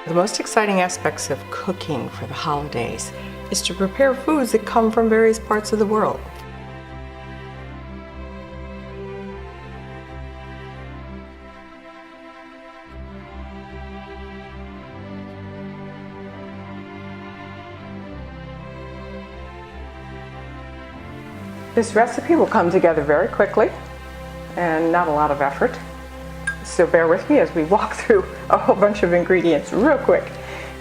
The most exciting aspects of cooking for the holidays is to prepare foods that come from various parts of the world. This recipe will come together very quickly and not a lot of effort. So bear with me as we walk through a whole bunch of ingredients real quick.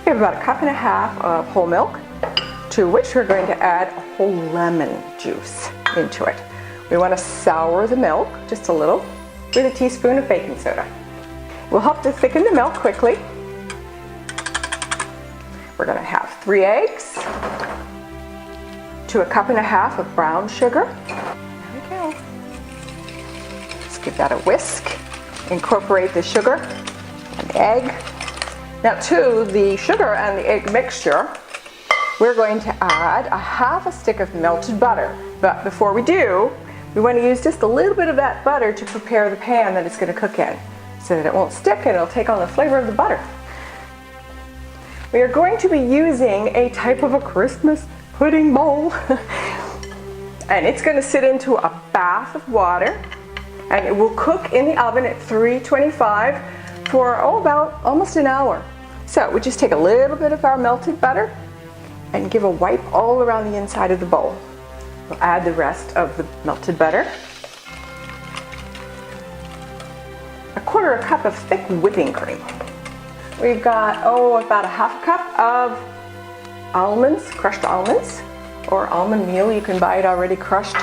We have about 1.5 cups of whole milk, to which we're going to add a whole lemon juice into it. We want to sour the milk just a little with a teaspoon of baking soda. We'll help to thicken the milk quickly. We're going to have 3 eggs to 1.5 cups of brown sugar. There we go. Let's give that a whisk. Incorporate the sugar and the egg. Now to the sugar and the egg mixture, we're going to add 1/2 stick of melted butter. But before we do, we want to use just a little bit of that butter to prepare the pan that it's going to cook in, so that it won't stick and it'll take on the flavor of the butter. We are going to be using a type of a Christmas pudding bowl. And it's going to sit into a bath of water. And it will cook in the oven at 325 for about almost an hour. So we just take a little bit of our melted butter and give a wipe all around the inside of the bowl. We'll add the rest of the melted butter. 1/4 cup of thick whipping cream. We've got, about 1/2 cup of almonds, crushed almonds, or almond meal. You can buy it already crushed.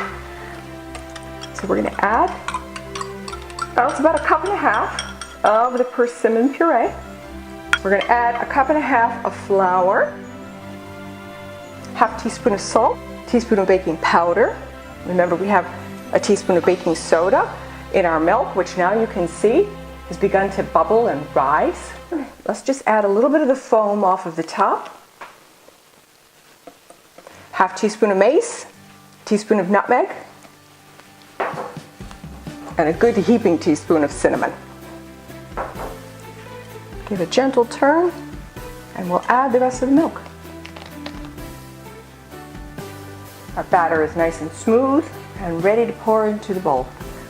So we're going to add, it's about 1.5 cups of the persimmon puree. We're going to add 1.5 cups of flour, 1/2 teaspoon of salt, teaspoon of baking powder. Remember, we have a teaspoon of baking soda in our milk, which now you can see has begun to bubble and rise. Let's just add a little bit of the foam off of the top. 1/2 teaspoon of mace, teaspoon of nutmeg, and a good heaping teaspoon of cinnamon. Give a gentle turn, and we'll add the rest of the milk. Our batter is nice and smooth and ready to pour into the bowl.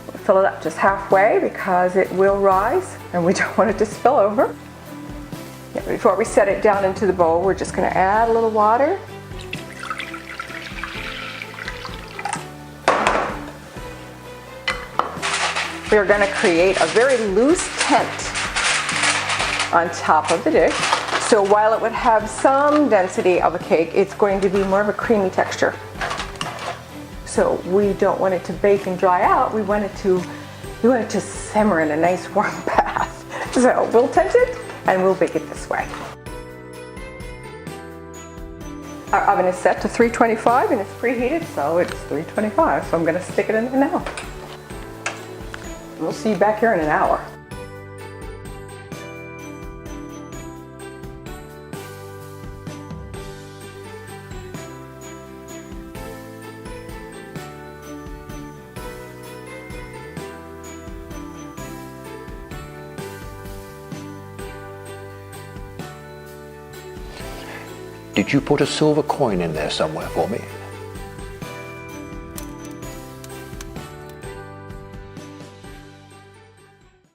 We'll fill it up just halfway because it will rise and we don't want it to spill over. Before we set it down into the bowl, we're just going to add a little water. We are going to create a very loose tent on top of the dish. So while it would have some density of a cake, it's going to be more of a creamy texture. So we don't want it to bake and dry out. We want it to simmer in a nice warm bath. So we'll tent it and we'll bake it this way. Our oven is set to 325 and it's preheated, so it's 325. So I'm going to stick it in there now. We'll see you back here in an hour. Did you put a silver coin in there somewhere for me?